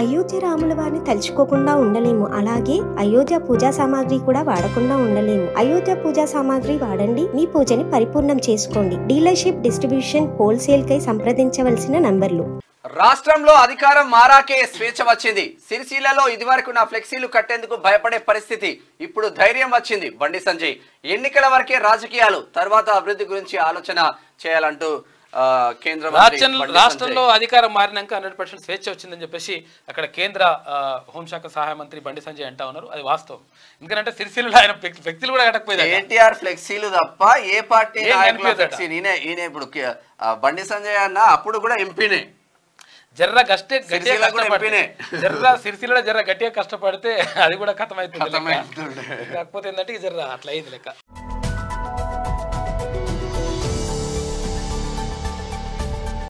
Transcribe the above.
అయోధ్య రాముల వారిని తలుచుకోకుండా ఉండలేము. అలాగే అయోధ్య పూజా సామాగ్రి కూడా వాడకుండా ఉండలేము. అయోధ్య పూజా సామాగ్రి వాడండి, మీ పూజని పరిపూర్ణం చేసుకోండి. డీలర్షిప్, డిస్ట్రిబ్యూషన్, హోల్సేల్ కై సంప్రదించవలసిన నంబర్లు. రాష్ట్రంలో అధికారం మారాకే స్వేచ్ఛ వచ్చింది. సిరిసిల్లలో ఇదివరకు నా ఫ్లెక్సీలు కట్టేందుకు భయపడే పరిస్థితి, ఇప్పుడు ధైర్యం వచ్చింది. బండి సంజయ్ ఎన్నికల వరకే రాజకీయాలు, తర్వాత అభివృద్ధి గురించి ఆలోచన చేయాలంటూ రాష్ట్రంలో అధికారం మారినాక 100% స్వేచ్ఛ వచ్చిందని చెప్పేసి అక్కడ కేంద్ర హోంశాఖ సహాయ మంత్రి బండి సంజయ్ అంటా ఉన్నారు. అది వాస్తవం. ఎందుకంటే సిరిసిల్లలో ఆయన వ్యక్తులు కూడా కట్టకపోయింది. ఎన్టీఆర్ ఫ్లెక్సీలు తప్ప ఏ పార్టీ ఈయన ఇప్పుడు బండి సంజయ్ అన్న అప్పుడు కూడా ఎంపీనే. జర్ర సిరిసిల్ల జర్ర గట్టిగా కష్టపడితే అది కూడా కథమైతుంది. కాకపోతే ఏంటంటే జర్ర అట్లా అయింది లెక్క.